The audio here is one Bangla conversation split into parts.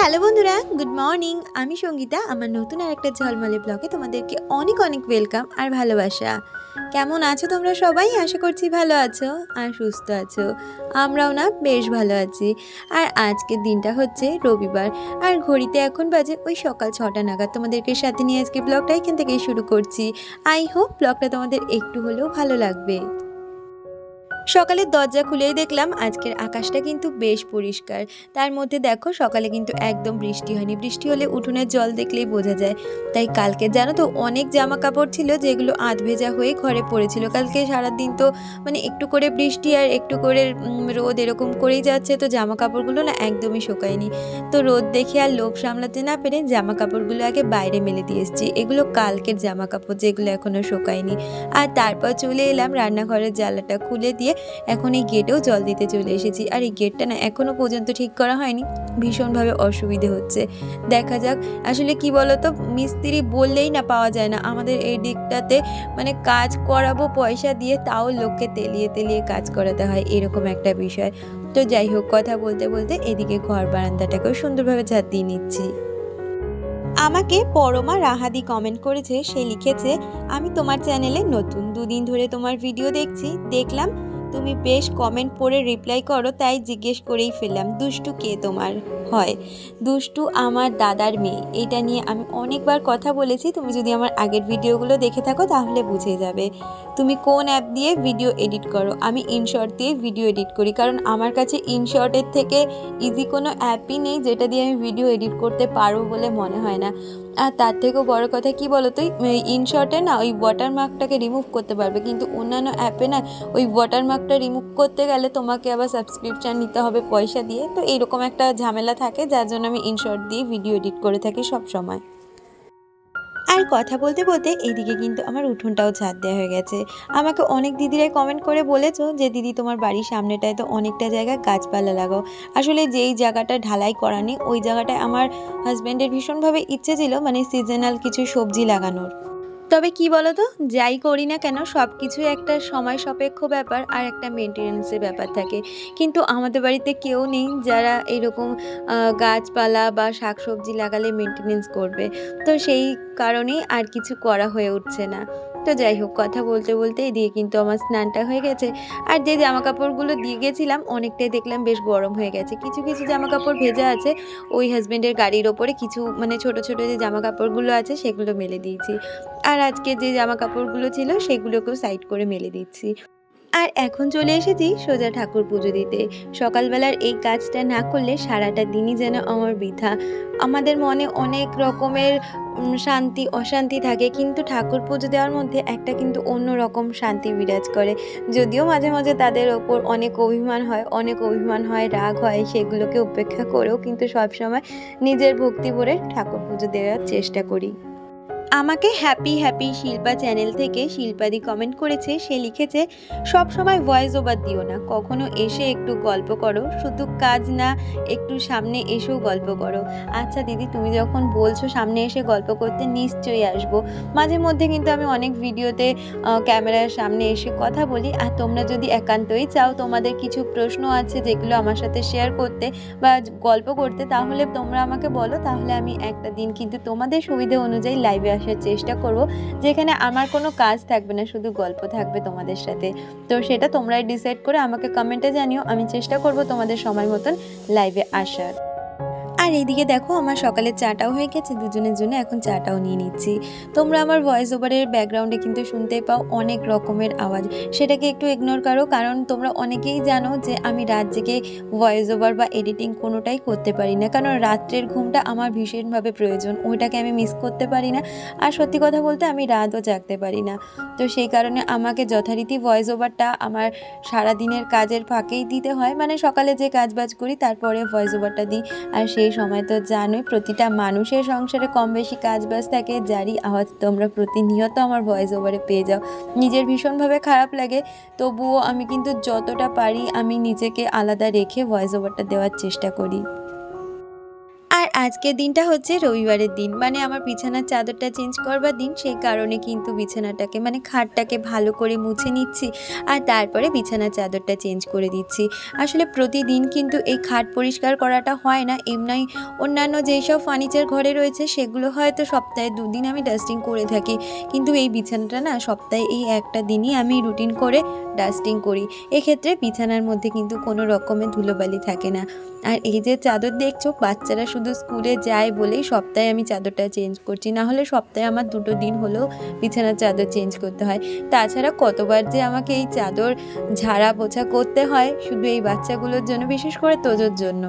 হ্যালো বন্ধুরা, গুড মর্নিং। আমি সঙ্গীতা। আমার নতুন আরেকটা ঝলমলে ব্লগে তোমাদেরকে অনেক অনেক ওয়েলকাম আর ভালোবাসা। কেমন আছো তোমরা সবাই? আশা করছি ভালো আছো আর সুস্থ আছো। আমরাও না বেশ ভালো আছি। আর আজকের দিনটা হচ্ছে রবিবার, আর ঘড়িতে এখন বাজে ওই সকাল 6টা নাগাদ। তোমাদেরকে সাথে নিয়ে আজকে ব্লগটা এখান থেকেই শুরু করছি। আই হোপ ব্লগটা তোমাদের একটু হলেও ভালো লাগবে। সকালের দরজা খুলেই দেখলাম আজকের আকাশটা কিন্তু বেশ পরিষ্কার। তার মধ্যে দেখো সকালে কিন্তু একদম বৃষ্টি হয়নি। বৃষ্টি হলে উঠোনের জল দেখলেই বোঝা যায়। তাই কালকে জানো তো অনেক জামা কাপড় ছিল যেগুলো আধ ভেজা হয়ে ঘরে পড়েছিল। কালকে সারাদিন তো মানে একটু করে বৃষ্টি আর একটু করে রোদ এরকম করেই যাচ্ছে, তো জামা কাপড়গুলো না একদমই শুকায়নি। তো রোদ দেখে আর লোভ সামলাতে না পেরে জামা কাপড়গুলো আগে বাইরে মেলে দিয়ে এসেছি। এগুলো কালকের জামা কাপড় যেগুলো এখনও শুকায়নি। আর তারপর চলে এলাম রান্নাঘরের জানলাটা খুলে দিয়ে এখন এই গেটেও জল দিতে চলে এসেছি। আর এই গেটটা না এখনও পর্যন্ত ঠিক করা হয়নি, ভীষণভাবে অসুবিধে হচ্ছে। দেখা যাক। আসলে কি বলতো, মিস্ত্রি বললেই না পাওয়া যায় না আমাদের এই দিকটাতে। মানে কাজ করাবো পয়সা দিয়ে, তাও লোককে তেলিয়ে তেলিয়ে কাজ করাতে হয়, এরকম একটা বিষয়। তো যাই হোক, কথা বলতে বলতে এদিকে ঘর বারান্দাটাকেও সুন্দরভাবে ঝাঁট দিয়ে নিচ্ছি। আমাকে পরমা রাহাদি কমেন্ট করেছে। সে লিখেছে, আমি তোমার চ্যানেলে নতুন, দুদিন ধরে তোমার ভিডিও দেখছি, দেখলাম তুমি বেশ কমেন্ট পড়ে রিপ্লাই করো, তাই জিজ্ঞেস করেই ফেললাম, দুষ্টু কে তোমার হয়? দুষ্টু আমার দাদার মেয়ে। এটা নিয়ে আমি অনেকবার কথা বলেছি, তুমি যদি আমার আগের ভিডিওগুলো দেখে থাকো তাহলে বুঝে যাবে। তুমি কোন অ্যাপ দিয়ে ভিডিও এডিট করো? আমি ইনশর্ট দিয়ে ভিডিও এডিট করি, কারণ আমার কাছে ইনশর্টের থেকে ইজি কোনো অ্যাপই নেই যেটা দিয়ে আমি ভিডিও এডিট করতে পারবো বলে মনে হয় না। আর তার থেকেও বড় কথা কি বলো তো, ইনশর্টে না ওই ওয়াটারমার্কটাকে রিমুভ করতে পারবে, কিন্তু অন্যান্য অ্যাপে না ওই ওয়াটারমার্কটা রিমুভ করতে গেলে তোমাকে আবার সাবস্ক্রিপশান নিতে হবে পয়সা দিয়ে। তো এইরকম একটা ঝামেলা থাকে, যার জন্য আমি ইনশর্ট দিয়ে ভিডিও এডিট করে থাকি সব সময়। আর কথা বলতে বলতে এইদিকে কিন্তু আমার উঠোনটাও ঝাঁট দেওয়া হয়ে গেছে। আমাকে অনেক দিদিরাই কমেন্ট করে বলেছো যে দিদি তোমার বাড়ির সামনেটায় তো অনেকটা জায়গা গাছপালা লাগাও। আসলে যেই জায়গাটা ঢালাই করা নেই ওই জায়গাটায় আমার হাজব্যান্ডের ভীষণভাবে ইচ্ছে ছিল মানে সিজনাল কিছু সবজি লাগানোর। তবে কি বলতো, যাই করি না কেন সব কিছু একটা সময় সাপেক্ষ ব্যাপার আর একটা মেনটেনেন্সের ব্যাপার থাকে। কিন্তু আমাদের বাড়িতে কেউ নেই যারা এরকম গাছপালা বা শাকসবজি লাগালে মেনটেনেন্স করবে। তো সেই কারণেই আর কিছু করা হয়ে উঠছে না। তো যাই হোক, কথা বলতে বলতে এদিকে কিন্তু আমার স্নানটা হয়ে গেছে। আর যে জামা কাপড়গুলো দিয়ে গেছিলাম অনেকটাই দেখলাম বেশ গরম হয়ে গেছে। কিছু কিছু জামা কাপড় ভেজা আছে, ওই হাজব্যান্ডের গাড়ির ওপরে কিছু মানে ছোট ছোট যে জামা কাপড়গুলো আছে সেগুলো মেলে দিয়েছি। আর আজকে যে জামা কাপড়গুলো ছিল সেগুলোকেও সাইড করে মেলে দিচ্ছি। আর এখন চলে এসেছি সোজা ঠাকুর পুজো দিতে। সকালবেলার এই কাজটা না করলে সারাটা দিনই যেন আমার বৃথা। আমাদের মনে অনেক রকমের শান্তি অশান্তি থাকে, কিন্তু ঠাকুর পুজো দেওয়ার মধ্যে একটা কিন্তু অন্য রকম শান্তি বিরাজ করে। যদিও মাঝে মাঝে তাদের ওপর অনেক অভিমান হয়, রাগ হয়, সেগুলোকে উপেক্ষা করেও কিন্তু সবসময় নিজের ভক্তি ভরে ঠাকুর পুজো দেওয়ার চেষ্টা করি। আমাকে হ্যাপি হ্যাপি শিল্পা চ্যানেল থেকে শিল্পাদি কমেন্ট করেছে। সে লিখেছে, সব সময় ভয়েস ওভার দিও না, কখনো এসে একটু গল্প করো, শুধু কাজ না, একটু সামনে এসেও গল্প করো। আচ্ছা দিদি, তুমি যখন বলছো সামনে এসে গল্প করতে, নিশ্চয়ই আসবো। মাঝে মধ্যে কিন্তু আমি অনেক ভিডিওতে ক্যামেরার সামনে এসে কথা বলি। আর তোমরা যদি একান্তই চাও, তোমাদের কিছু প্রশ্ন আছে যেগুলো আমার সাথে শেয়ার করতে বা গল্প করতে, তাহলে তোমরা আমাকে বলো, তাহলে আমি একটা দিন কিন্তু তোমাদের সুবিধা অনুযায়ী লাইভে আসার চেষ্টা করব, যেখানে আমার কোনো কাজ থাকবে না, শুধু গল্প থাকবে তোমাদের সাথে। তো সেটা তোমরাই ডিসাইড করে আমাকে কমেন্টে জানিও, আমি চেষ্টা করব তোমাদের সময় মতন লাইভে আসার। আর এইদিকে দেখো আমার সকালের চাটাও হয়ে গেছে, দুজনের জন্য এখন চাটাও নিয়ে নিচ্ছি। তোমরা আমার ভয়েস ওভারের ব্যাকগ্রাউন্ডে কিন্তু শুনতেই পাও অনেক রকমের আওয়াজ, সেটাকে একটু ইগনোর করো, কারণ তোমরা অনেকেই জানো যে আমি রাত জেগে ভয়েস ওভার বা এডিটিং কোনোটাই করতে পারি না, কারণ রাত্রের ঘুমটা আমার ভীষণভাবে প্রয়োজন, ওইটাকে আমি মিস করতে পারি না। আর সত্যি কথা বলতে আমি রাতও জাগতে পারি না। তো সেই কারণে আমাকে যথারীতি ভয়েস ওভারটা আমার সারাদিনের কাজের ফাঁকেই দিতে হয়, মানে সকালে যে কাজবাজ করি তারপরে ভয়েস ওভারটা দিই। আর সেই সময় তো জানোই প্রতিটা মানুষের সংসারে কম বেশি কাজবাজ থাকে, যারই আওয়াজ তোমরা প্রতিনিয়ত আমার ভয়েস ওভারে পেয়ে যাও। নিজের ভীষণভাবে খারাপ লাগে, তবুও আমি কিন্তু যতটা পারি আমি নিজেকে আলাদা রেখে ভয়েস ওভারটা দেওয়ার চেষ্টা করি। আর আজকের দিনটা হচ্ছে রবিবারের দিন, মানে আমার বিছানার চাদরটা চেঞ্জ করবার দিন। সেই কারণে কিন্তু বিছানাটাকে মানে খাটটাকে ভালো করে মুছে নিচ্ছি আর তারপরে বিছানার চাদরটা চেঞ্জ করে দিচ্ছি। আসলে প্রতিদিন কিন্তু এই খাট পরিষ্কার করাটা হয় না। এমনি অন্যান্য যেই সব ফার্নিচার ঘরে রয়েছে সেগুলো হয়তো সপ্তাহে 2 দিন আমি ডাস্টিং করে থাকি, কিন্তু এই বিছানাটা না সপ্তাহে এই একটা দিনই আমি রুটিন করে ডাস্টিং করি। এক্ষেত্রে বিছানার মধ্যে কিন্তু কোনো রকমের ধুলোবালি থাকে না। আর এই যে চাদর দেখছো, বাচ্চারা শুধু স্কুলে যায় বলেই সপ্তাহে আমি চাদরটা চেঞ্জ করছি, না হলে সপ্তাহে আমার 2 দিন হলেও বিছানার চাদর চেঞ্জ করতে হয়। তাছাড়া কতবার যে আমাকে এই চাদর ঝাড়া পোছা করতে হয় শুধু এই বাচ্চাগুলোর জন্য, বিশেষ করে তোজোর জন্য।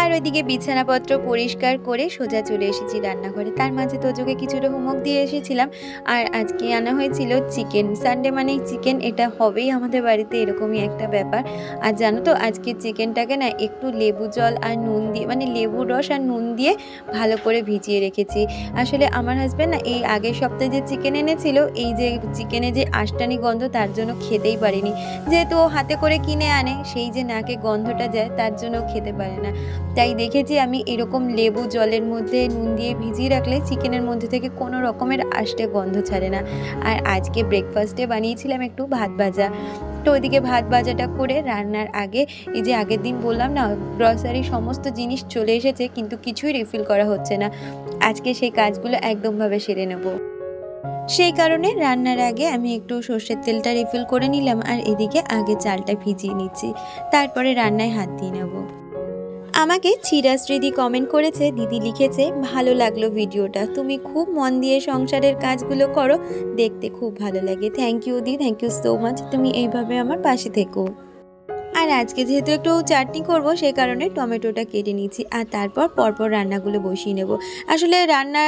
আর ওইদিকে বিছানাপত্র পরিষ্কার করে সোজা চলে এসেছি রান্নাঘরে। তার মাঝে তোজোকে কিছুটা হোমওয়ার্ক দিয়ে এসেছিলাম। আর আজকে আনা হয়েছিল চিকেন। সানডে মানেই চিকেন, এটা হবেই আমাদের বাড়িতে, এরকমই একটা ব্যাপার। আর জানো তো আজকে চিকেনটাকে না একটু লেবু জল আর নুন দিয়ে, মানে লেবুর রস আর নুন দিয়ে ভালো করে ভিজিয়ে রেখেছি। আসলে আমার হাজব্যান্ড না এই আগের সপ্তাহে যে চিকেন এনেছিল, এই যে চিকেনে যে আষ্টানি গন্ধ, তার জন্য খেতেই পারিনি। যেহেতু ও হাতে করে কিনে আনে, সেই যে নাকে গন্ধটা যায় তার জন্য খেতে পারে না। তাই দেখেছি আমি এরকম লেবু জলের মধ্যে নুন দিয়ে ভিজিয়ে রাখলে চিকেনের মধ্যে থেকে কোনো রকমের আষ্টে গন্ধ ছাড়ে না। আর আজকে ব্রেকফাস্টে বানিয়েছিলাম একটু ভাত ভাজা। তো ওইদিকে ভাত ভাজাটা করে রান্নার আগে, এই যে আগের দিন বললাম না গ্রসারি সমস্ত জিনিস চলে এসেছে কিন্তু কিছুই রিফিল করা হচ্ছে না, আজকে সেই কাজগুলো একদমভাবে সেরে নেব। সেই কারণে রান্নার আগে আমি একটু সর্ষের তেলটা রিফিল করে নিলাম আর এদিকে আগে চালটা ভিজিয়ে নিচ্ছি, তারপরে রান্নায় হাত দিয়ে নেব। আমাকে চিরাশ্রীদি কমেন্ট করেছে, দিদি লিখেছে ভালো লাগলো ভিডিওটা, তুমি খুব মন দিয়ে সংসারের কাজগুলো করো, দেখতে খুব ভালো লাগে। থ্যাংক ইউ দি, থ্যাংক ইউ সো মাচ, তুমি এইভাবে আমার পাশে থেকো। আর আজকে যেহেতু একটু চাটনি করব সেই কারণে টমেটোটা কেটে নিচ্ছি আর তারপর পরপর রান্নাগুলো বসিয়ে নেব। আসলে রান্না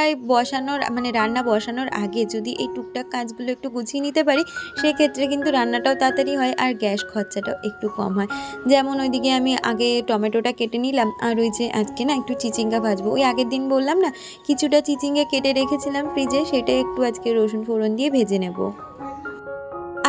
বসানোর আগে যদি এই টুকটাক কাজগুলো একটু গুছিয়ে নিতে পারি সেক্ষেত্রে কিন্তু রান্নাটাও তাড়াতাড়ি হয় আর গ্যাস খরচাটাও একটু কম হয়। যেমন ওইদিকে আমি আগে টমেটোটা কেটে নিলাম আর ওই যে আজকে না একটু চিচিঙ্গা ভাজবো, ওই আগের দিন বললাম না কিছুটা চিচিঙ্গা কেটে রেখেছিলাম ফ্রিজে, সেটা একটু আজকে রসুন ফোড়ন দিয়ে ভেজে নেব।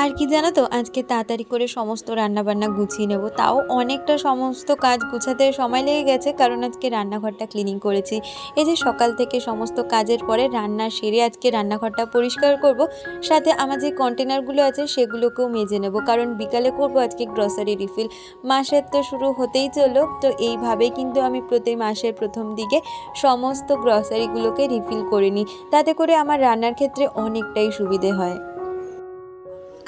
আর কি জানো তো আজকে তাড়াতাড়ি করে সমস্ত রান্নাবান্না গুছিয়ে নেব, তাও অনেকটা সমস্ত কাজ গুছাতে সময় লেগে গেছে কারণ আজকে রান্নাঘরটা ক্লিনিং করেছি। এই যে সকাল থেকে সমস্ত কাজের পরে রান্না সেরে আজকে রান্নাঘরটা পরিষ্কার করব, সাথে আমার যে কন্টেনারগুলো আছে সেগুলোকেও মেজে নেব কারণ বিকালে করব আজকে গ্রসারি রিফিল। মাসের তো শুরু হতেই চলো, তো এইভাবেই কিন্তু আমি প্রতি মাসের প্রথম দিকে সমস্ত গ্রসারিগুলোকে রিফিল করে নিই, তাতে করে আমার রান্নার ক্ষেত্রে অনেকটাই সুবিধে হয়।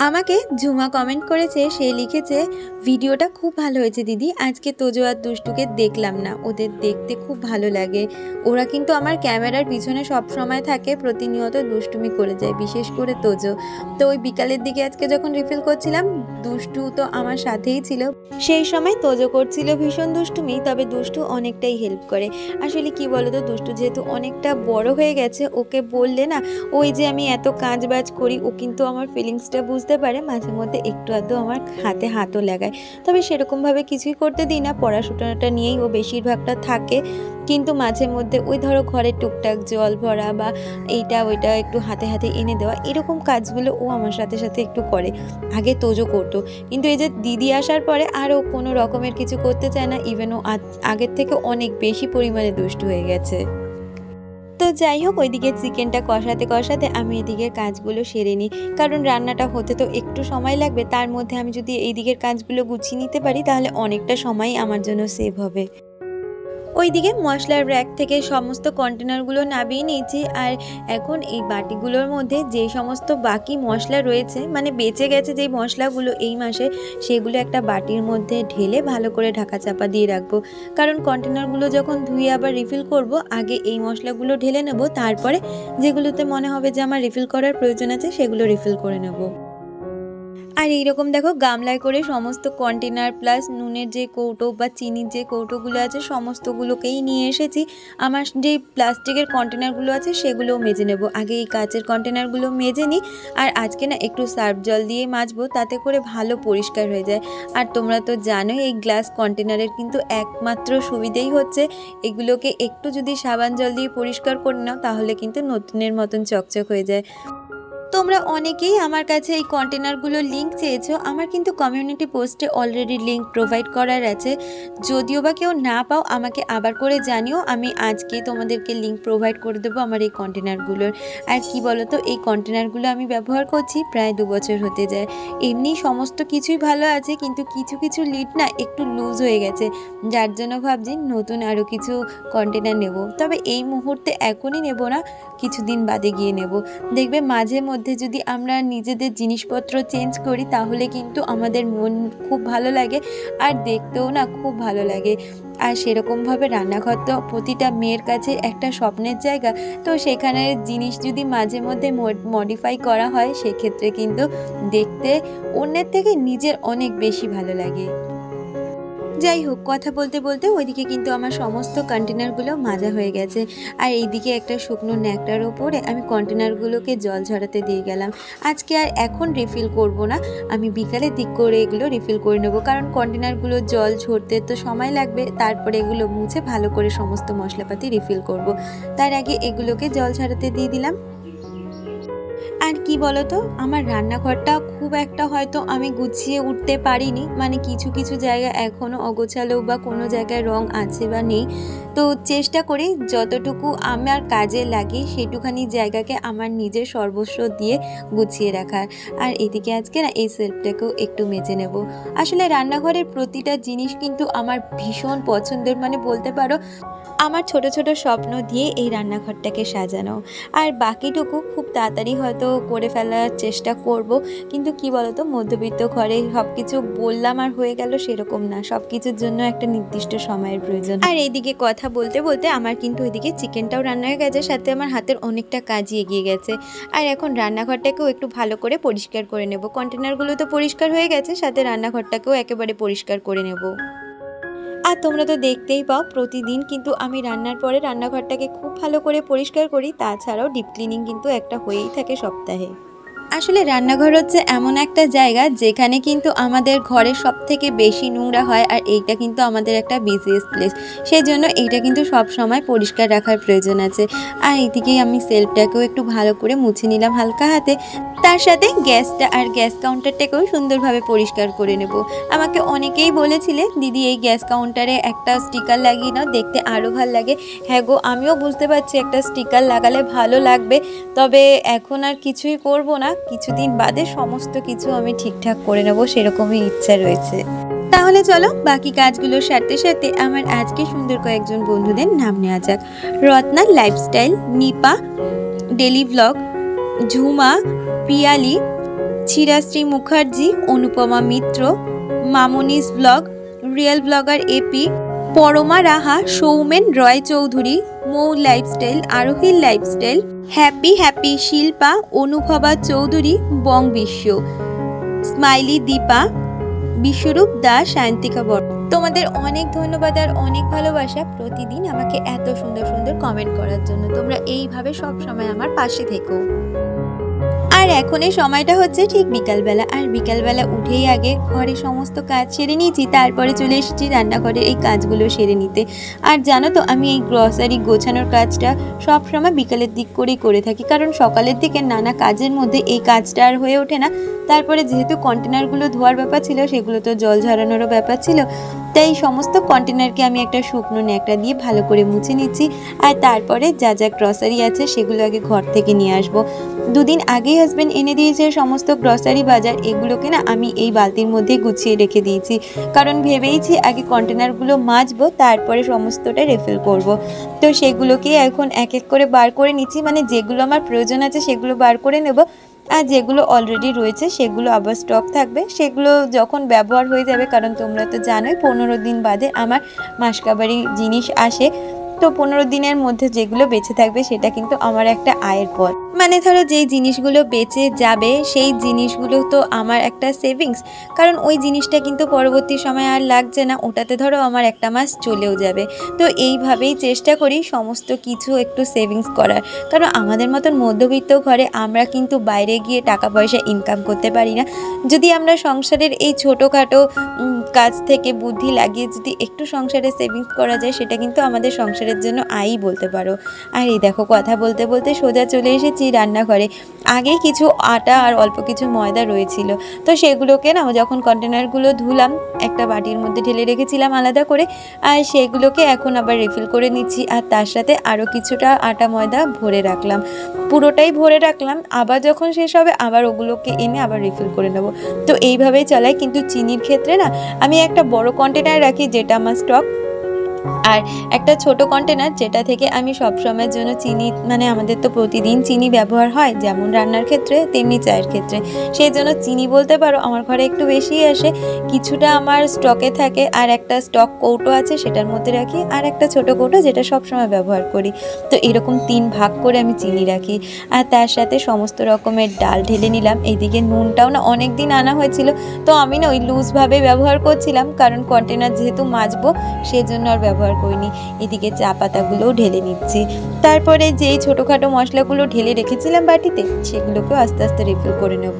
আমাকে ঝুমা কমেন্ট করেছে, সে লিখেছে ভিডিওটা খুব ভালো হয়েছে দিদি, আজকে তোজো আর দুষ্টুকে দেখলাম না, ওদের দেখতে খুব ভালো লাগে। ওরা কিন্তু আমার ক্যামেরার পিছনে সব সময় থাকে, প্রতিনিয়ত দুষ্টুমি করে যায়, বিশেষ করে তোজো। তো ওই বিকালের দিকে আজকে যখন রিফিল করছিলাম দুষ্টু তো আমার সাথেই ছিল, সেই সময় তোজো করছিল ভীষণ দুষ্টুমি, তবে দুষ্টু অনেকটাই হেল্প করে। আসলে কি বলতো, দুষ্টু যেহেতু অনেকটা বড় হয়ে গেছে, ওকে বললে না ওই যে আমি এত কাজ বাজ করি, ও কিন্তু আমার ফিলিংসটা বুঝতে পারে, মাঝে মধ্যে একটু আধটু আমার হাতে হাতও লাগায়। তবে সেরকমভাবে কিছুই করতে দিই না, পড়াশোনাটা নিয়েই ও বেশিরভাগটা থাকে, কিন্তু মাঝে মধ্যে ওই ধরো ঘরে টুকটাক জল ভরা বা এইটা ওইটা একটু হাতে হাতে এনে দেওয়া, এরকম কাজগুলো ও আমার সাথে সাথে একটু করে। আগে তোজো করতো, কিন্তু এই যে দিদি আসার পরে আর ও কোনো রকমের কিছু করতে চায় না, ইভেন ও আগের থেকে অনেক বেশি পরিমাণে দুষ্টু হয়ে গেছে। তো যাই হোক, ওইদিকে চিকেনটা কষাতে কষাতে আমি এদিকের কাজগুলো সেরে নিই, কারণ রান্নাটা হতে তো একটু সময় লাগবে, তার মধ্যে আমি যদি এই দিকের কাজগুলো গুছিয়ে নিতে পারি তাহলে অনেকটা সময় আমার জন্য সেভ হবে। ওইদিকে মশলার র্যাক থেকে সমস্ত কন্টেনারগুলো নামিয়ে নিয়েছি আর এখন এই বাটিগুলোর মধ্যে যে সমস্ত বাকি মশলা রয়েছে, মানে বেঁচে গেছে যেই মশলাগুলো এই মাসে, সেগুলো একটা বাটির মধ্যে ঢেলে ভালো করে ঢাকা চাপা দিয়ে রাখবো, কারণ কন্টেনারগুলো যখন ধুয়ে আবার রিফিল করব আগে এই মশলাগুলো ঢেলে নেব, তারপরে যেগুলোতে মনে হবে যে আমার রিফিল করার প্রয়োজন আছে সেগুলো রিফিল করে নেব। আর এইরকম দেখো গামলায় করে সমস্ত কন্টেনার প্লাস নুনের যে কৌটো বা চিনির যে কৌটোগুলো আছে সমস্তগুলোকেই নিয়ে এসেছি। আমার যে প্লাস্টিকের কন্টেনারগুলো আছে সেগুলোও মেজে নেব, আগে এই কাচের কন্টেনারগুলো মেজে নিই। আর আজকে না একটু সার্ফ জল দিয়ে মাজবো, তাতে করে ভালো পরিষ্কার হয়ে যায়। আর তোমরা তো জানোই এই গ্লাস কন্টেনারের কিন্তু একমাত্র সুবিধেই হচ্ছে এগুলোকে একটু যদি সাবান জল দিয়ে পরিষ্কার করে নাও তাহলে কিন্তু নতুনের মতন চকচক হয়ে যায়। তোমরা অনেকেই আমার কাছে এই কন্টেনারগুলোর লিঙ্ক চেয়েছো। আমার কিন্তু কমিউনিটি পোস্টে অলরেডি লিঙ্ক প্রোভাইড করার আছে। যদিও বা কেউ না পাও আমাকে আবার করে জানিও, আমি আজকে তোমাদেরকে লিঙ্ক প্রোভাইড করে দেবো আমার এই কন্টেনারগুলোর। আর কি বলো তো, এই কন্টেনারগুলো আমি ব্যবহার করছি প্রায় 2 বছর হতে যায়। এমনি সমস্ত কিছুই ভালো আছে, কিন্তু কিছু কিছু লিড না একটু লুজ হয়ে গেছে, যার জন্য ভাবছি নতুন আরও কিছু কন্টেনার নেব। তবে এই মুহূর্তে এখনই নেব না, কিছুদিন বাদে গিয়ে নেব। দেখবে মাঝে মধ্যে যদি আমরা নিজেদের জিনিসপত্র চেঞ্জ করি তাহলে কিন্তু আমাদের মন খুব ভালো লাগে আর দেখতেও না খুব ভালো লাগে। আর সেরকমভাবে রান্নাঘর তো প্রতিটা মেয়ের কাছে একটা স্বপ্নের জায়গা, তো সেখানের জিনিস যদি মাঝে মধ্যে মডিফাই করা হয় সেক্ষেত্রে কিন্তু দেখতে অন্যের থেকে নিজের অনেক বেশি ভালো লাগে। যাই হোক, কথা বলতে বলতে ওইদিকে কিন্তু আমার সমস্ত কন্টেনারগুলো মাজা হয়ে গেছে। আর এইদিকে একটা শুকনো ন্যাকটার ওপরে আমি কন্টেনারগুলোকে জল ঝরাতে দিয়ে গেলাম। আজকে আর এখন রিফিল করব না, আমি বিকালের দিক করে এগুলো রিফিল করে নেব, কারণ কন্টেনারগুলো জল ঝরতে তো সময় লাগবে। তারপরে এগুলো মুছে ভালো করে সমস্ত মশলাপাতি রিফিল করব। তার আগে এগুলোকে জল ঝরাতে দিয়ে দিলাম। আর কি বলতো, আমার রান্নাঘরটা খুব একটা হয়তো আমি গুছিয়ে উঠতে পারিনি, মানে কিছু কিছু জায়গা এখনও অগোছালো বা কোনো জায়গায় রং আছে বা নেই। তো চেষ্টা করি যতটুকু আমার কাজে লাগে সেটুখানি জায়গাকে আমার নিজের সর্বস্ব দিয়ে গুছিয়ে রাখার। আর এদিকে আজকে না এই সেলফটাকেও একটু মেজে নেব। আসলে রান্নাঘরের প্রতিটা জিনিস কিন্তু আমার ভীষণ পছন্দের, মানে বলতে পারো আমার ছোট ছোট স্বপ্ন দিয়ে এই রান্নাঘরটাকে সাজানো। আর বাকিটুকু খুব তাড়াতাড়ি হয়তো করে ফেলার চেষ্টা করব, কিন্তু কি বলতো, মধ্যবিত্ত ঘরে সব কিছু বললাম আর হয়ে গেল সেরকম না, সব কিছুর জন্য একটা নির্দিষ্ট সময়ের প্রয়োজন। আর এইদিকে কথা বলতে বলতে আমার কিন্তু ওইদিকে চিকেনটাও রান্না হয়ে গেছে, সাথে আমার হাতের অনেকটা কাজই এগিয়ে গেছে। আর এখন রান্নাঘরটাকেও একটু ভালো করে পরিষ্কার করে নেব। কন্টেনারগুলো তো পরিষ্কার হয়ে গেছে, সাথে রান্নাঘরটাকেও একেবারে পরিষ্কার করে নেব। আর তোমরা তো দেখতেই পাও প্রতিদিন কিন্তু আমি রান্নার পরে রান্নাঘরটাকে খুব ভালো করে পরিষ্কার করি, তাছাড়াও ডিপ ক্লিনিং কিন্তু একটা হয়েই থাকে সপ্তাহে। আসলে রান্নাঘর হচ্ছে এমন একটা জায়গা যেখানে কিন্তু আমাদের ঘরে সব থেকে বেশি নোংরা হয়, আর এইটা কিন্তু আমাদের একটা বিজিয়েস্ট প্লেস, সেই জন্য এইটা কিন্তু সব সময় পরিষ্কার রাখার প্রয়োজন আছে। আর এইদিকেই আমি সেলফটাকেও একটু ভালো করে মুছে নিলাম হালকা হাতে, তার সাথে গ্যাসটা আর গ্যাস কাউন্টারটাকেও সুন্দরভাবে পরিষ্কার করে নেব। আমাকে অনেকেই বলেছিলে দিদি এই গ্যাস কাউন্টারে একটা স্টিকার লাগিয়ে নাও, দেখতে আরও ভালো লাগে। হ্যাঁ গো, আমিও বুঝতে পারছি একটা স্টিকার লাগালে ভালো লাগবে, তবে এখন আর কিছুই করব না, কিছুদিন বাদে সমস্ত কিছু আমি ঠিকঠাক করে নেব, সেরকমই ইচ্ছা রয়েছে। তাহলে চলো বাকি কাজগুলো সারতে সারতে আমার আজকে সুন্দর কয়েকজন বন্ধুদের নাম নেওয়া যাক। Ratna lifestyle, Nipa daily blog, Jhuma, Piyali, Chirashri Mukherjee, Anupama Mitra, Mamoni's blog, real blogger Api, Parama Raha, Soumen Roy Chowdhury, Mou lifestyle, আরোহীর lifestyle, happy Shilpa, Anubhaba Chowdhury, Bong Biswa, smiley Dipa, Biswarup Das, Sayantika Bar. তোমাদের অনেক ধন্যবাদ আর অনেক ভালোবাসা প্রতিদিন আমাকে এত সুন্দর সুন্দর কমেন্ট করার জন্য। তোমরা এইভাবে সব সময় আমার পাশে থেকো। আর এখন এই সময়টা হচ্ছে ঠিক বিকালবেলা, আর বিকালবেলা উঠেই আগে ঘরে সমস্ত কাজ সেরে নিয়েছি, তারপরে চলে এসেছি রান্নাঘরের এই কাজগুলো সেরে নিতে। আর জানো তো আমি এই গ্রসারি গোছানোর কাজটা সব সময় বিকালের দিক করেই করে থাকি, কারণ সকালের দিকে নানা কাজের মধ্যে এই কাজটা আর হয়ে ওঠে না। তারপরে যেহেতু কন্টেনারগুলো ধোয়ার ব্যাপার ছিল, সেগুলো তো জল ঝরানোরও ব্যাপার ছিল, তাই সমস্ত কন্টেনারকে আমি একটা শুকনো ন্যাকড়া দিয়ে ভালো করে মুছে নিচ্ছি। আর তারপরে যা যা গ্রসারি আছে সেগুলো আগে ঘর থেকে নিয়ে আসবো। দুদিন আগেই হাজব্যান্ড এনে দিয়েছে সমস্ত গ্রসারি বাজার, এগুলোকে না আমি এই বালতির মধ্যে গুছিয়ে রেখে দিয়েছি, কারণ ভেবেইছি আগে কন্টেনারগুলো মাজবো তারপরে সমস্তটা রিফিল করব। তো সেগুলোকে এখন এক এক করে বার করে নিচ্ছি, মানে যেগুলো আমার প্রয়োজন আছে সেগুলো বার করে নেব, আর যেগুলো অলরেডি রয়েছে সেগুলো আবার স্টক থাকবে, সেগুলো যখন ব্যবহার হয়ে যাবে, কারণ তোমরা তো জানোই 15 দিন বাদে আমার মাসকাবারি জিনিস আসে, তো 15 দিনের মধ্যে যেগুলো বেঁচে থাকবে সেটা কিন্তু আমার একটা আয়ের পথ। মানে ধরো যেই জিনিসগুলো বেঁচে যাবে সেই জিনিসগুলো তো আমার একটা সেভিংস, কারণ ওই জিনিসটা কিন্তু পরবর্তী সময় আর লাগছে না, ওটাতে ধরো আমার একটা মাস চলেও যাবে। তো এইভাবেই চেষ্টা করি সমস্ত কিছু একটু সেভিংস করার, কারণ আমাদের মতন মধ্যবিত্ত ঘরে আমরা কিন্তু বাইরে গিয়ে টাকা পয়সা ইনকাম করতে পারি না। যদি আমরা সংসারের এই ছোটোখাটো কাজ থেকে বুদ্ধি লাগিয়ে যদি একটু সংসারে সেভিংস করা যায় সেটা কিন্তু আমাদের সংসারের জন্য আয়ই বলতে পারো। আর এই দেখো কথা বলতে বলতে সোজা চলে এসেছি রান্নাঘরে। আগে কিছু আটা আর অল্প কিছু ময়দা রয়েছিল, তো সেগুলোকে না যখন কন্টেনারগুলো ধুলাম একটা বাটির মধ্যে ঢেলে রেখেছিলাম আলাদা করে, আর সেগুলোকে এখন আবার রিফিল করে নিচ্ছি। আর তার সাথে আরও কিছুটা আটা ময়দা ভরে রাখলাম, পুরোটাই ভরে রাখলাম। আবার যখন শেষ হবে আবার ওগুলোকে এনে আবার রিফিল করে নেব। তো এইভাবেই চালাই। কিন্তু চিনির ক্ষেত্রে না আমি একটা বড় কন্টেনার রাখি যেটা আমার স্টক, আর একটা ছোট কন্টেনার যেটা থেকে আমি সব সময়ের জন্য চিনি, মানে আমাদের তো প্রতিদিন চিনি ব্যবহার হয় যেমন রান্নার ক্ষেত্রে তেমনি চায়ের ক্ষেত্রে, সেই জন্য চিনি বলতে পারো আমার ঘরে একটু বেশিই আসে। কিছুটা আমার স্টকে থাকে, আর একটা স্টক কৌটো আছে সেটার মধ্যে রাখি, আর একটা ছোট কৌটো যেটা সব সময় ব্যবহার করি। তো এরকম 3 ভাগ করে আমি চিনি রাখি। আর তার সাথে সমস্ত রকমের ডাল ঢেলে নিলাম। এইদিকে নুনটাও না অনেক দিন আনা হয়েছিল, তো আমি না ওই লুজভাবে ব্যবহার করছিলাম, কারণ কন্টেনার যেহেতু মাজবো সেই জন্য আর ব্যবহার করিনি। এদিকে চা পাতাগুলোও ঢেলে নিচ্ছি। তারপরে যেই ছোটোখাটো মশলাগুলো ঢেলে রেখেছিলাম বাটিতে সেগুলোকেও আস্তে আস্তে রিফিল করে নেব।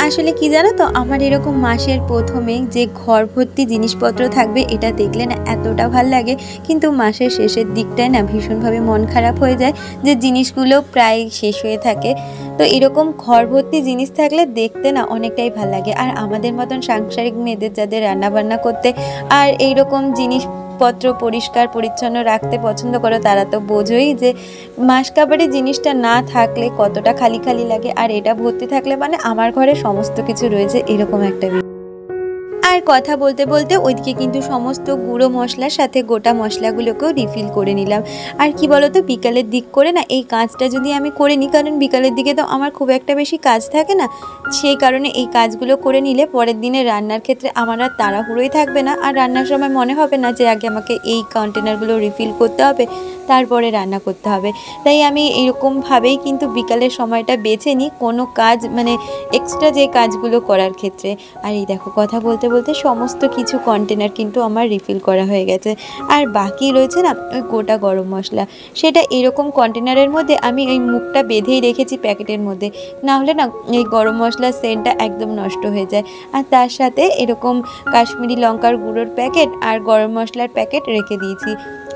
আসলে কি জানো তো, আমার এরকম মাসের প্রথমে যে ঘর ভর্তি জিনিসপত্র থাকবে এটা দেখলে না এতটা ভাল লাগে, কিন্তু মাসের শেষের দিকটায় না ভীষণভাবে মন খারাপ হয়ে যায় যে জিনিসগুলো প্রায় শেষ হয়ে থাকে। তো এরকম ঘর ভর্তি জিনিস থাকলে দেখতে না অনেকটাই ভাল লাগে। আর আমাদের মতন সাংসারিক মেয়েদের যাদের রান্নাবান্না করতে আর এইরকম জিনিসপত্র পরিষ্কার পরিচ্ছন্ন রাখতে পছন্দ করো তারা তো বোঝোই যে মাসকাবারি জিনিসটা না থাকলে কতটা খালি খালি লাগে। আর এটা ভর্তি থাকলে মানে আমার ঘরে সমস্ত কিছু রয়েছে এরকম একটা। আর কথা বলতে বলতে ওইদিকে কিন্তু সমস্ত গুঁড়ো মশলার সাথে গোটা মশলাগুলোকেও রিফিল করে নিলাম। আর কি বলতো, বিকালের দিক করে না এই কাজটা যদি আমি করে নিই, কারণ বিকালের দিকে তো আমার খুব একটা বেশি কাজ থাকে না, সেই কারণে এই কাজগুলো করে নিলে পরের দিনে রান্নার ক্ষেত্রে আমার আর তাড়াহুড়োই থাকবে না। আর রান্নার সময় মনে হবে না যে আগে আমাকে এই কন্টেনারগুলো রিফিল করতে হবে তারপরে রান্না করতে হবে। তাই আমি এরকমভাবেই কিন্তু বিকালের সময়টা বেছে নিই কোনো কাজ, মানে এক্সট্রা যে কাজগুলো করার ক্ষেত্রে। আর এই দেখো কথা বলতে বলতে সমস্ত কিছু কন্টেনার কিন্তু আমার রিফিল করা হয়ে গেছে। আর বাকি রয়েছে না ওই গোটা গরম মশলা, সেটা এরকম কন্টেনারের মধ্যে আমি ওই মুখটা বেঁধেই রেখেছি প্যাকেটের মধ্যে, না হলে না এই গরম মশলার সেন্টটা একদম নষ্ট হয়ে যায়। আর তার সাথে এরকম কাশ্মীরি লঙ্কার গুঁড়োর প্যাকেট আর গরম মশলার প্যাকেট রেখে দিয়েছি।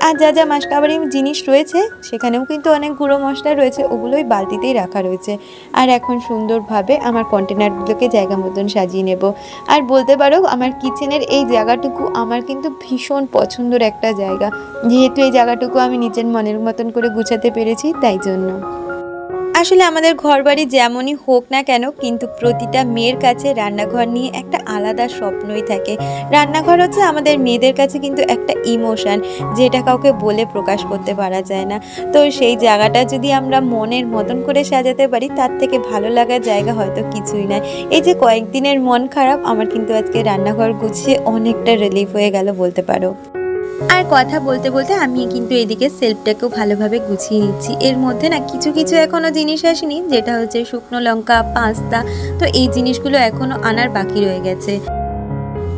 আর যা যা মাসকাবারি জিনিস রয়েছে সেখানেও কিন্তু অনেক গুঁড়ো মশলা রয়েছে, ওগুলোই বালতিতেই রাখা রয়েছে। আর এখন সুন্দরভাবে আমার কন্টেনারগুলোকে জায়গা মতন সাজিয়ে নেব। আর বলতে পারো আমার কিচেনের এই জায়গাটুকু আমার কিন্তু ভীষণ পছন্দের একটা জায়গা, যেহেতু এই জায়গাটুকু আমি নিজের মনের মতন করে গুছাতে পেরেছি তাই জন্য। আসলে আমাদের ঘরবাড়ি যেমনই হোক না কেন, কিন্তু প্রতিটা মেয়ের কাছে রান্নাঘর নিয়ে একটা আলাদা স্বপ্নই থাকে। রান্নাঘর হচ্ছে আমাদের মেয়েদের কাছে কিন্তু একটা ইমোশন, যেটা কাউকে বলে প্রকাশ করতে পারা যায় না। তো সেই জায়গাটা যদি আমরা মনের মতন করে সাজাতে পারি তার থেকে ভালো লাগার জায়গা হয়তো কিছুই নয়। এই যে কয়েকদিনের মন খারাপ, আমার কিন্তু আজকে রান্নাঘর গুছিয়ে অনেকটা রিলিফ হয়ে গেল বলতে পারো। আর কথা বলতে বলতে আমি কিন্তু এদিকে সেলফটাকেও ভালোভাবে গুছিয়ে নিচ্ছি। এর মধ্যে না কিছু কিছু এখনও জিনিস আসেনি, যেটা হচ্ছে শুকনো লঙ্কা, পাস্তা। তো এই জিনিসগুলো এখনও আনার বাকি রয়ে গেছে।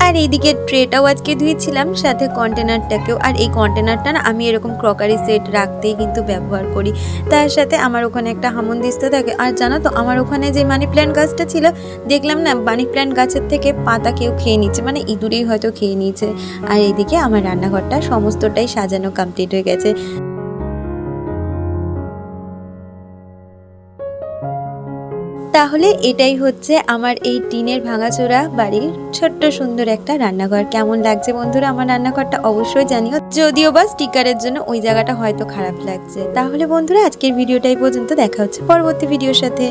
আর এইদিকে ট্রেটাও আজকে ধুয়েছিলাম, সাথে কন্টেনারটাকেও। আর এই কন্টেনারটা না আমি এরকম ক্রকারি সেট রাখতেই কিন্তু ব্যবহার করি। তার সাথে আমার ওখানে একটা হামনদিস্তা থাকে। আর জানো তো আমার ওখানে যে মানি প্ল্যান্ট গাছটা ছিল, দেখলাম না মানি প্ল্যান্ট গাছের থেকে পাতা কেউ খেয়ে নিচ্ছে, মানে ইঁদুরেই হয়তো খেয়ে নিয়েছে। আর এইদিকে আমার রান্নাঘরটা সমস্তটাই সাজানো কমপ্লিট হয়ে গেছে। তাহলে এটাই হচ্ছে আমার এই টিনের ভাঙাচোরা বাড়ির ছোট্ট সুন্দর একটা রান্নাঘর। কেমন লাগছে বন্ধুরা আমার রান্নাঘরটা অবশ্যই জানিও, যদিও বা স্টিকারের জন্য ওই জায়গাটা হয়তো খারাপ লাগছে। তাহলে বন্ধুরা আজকের ভিডিওটাই পর্যন্ত, দেখা হচ্ছে পরবর্তী ভিডিওর সাথে।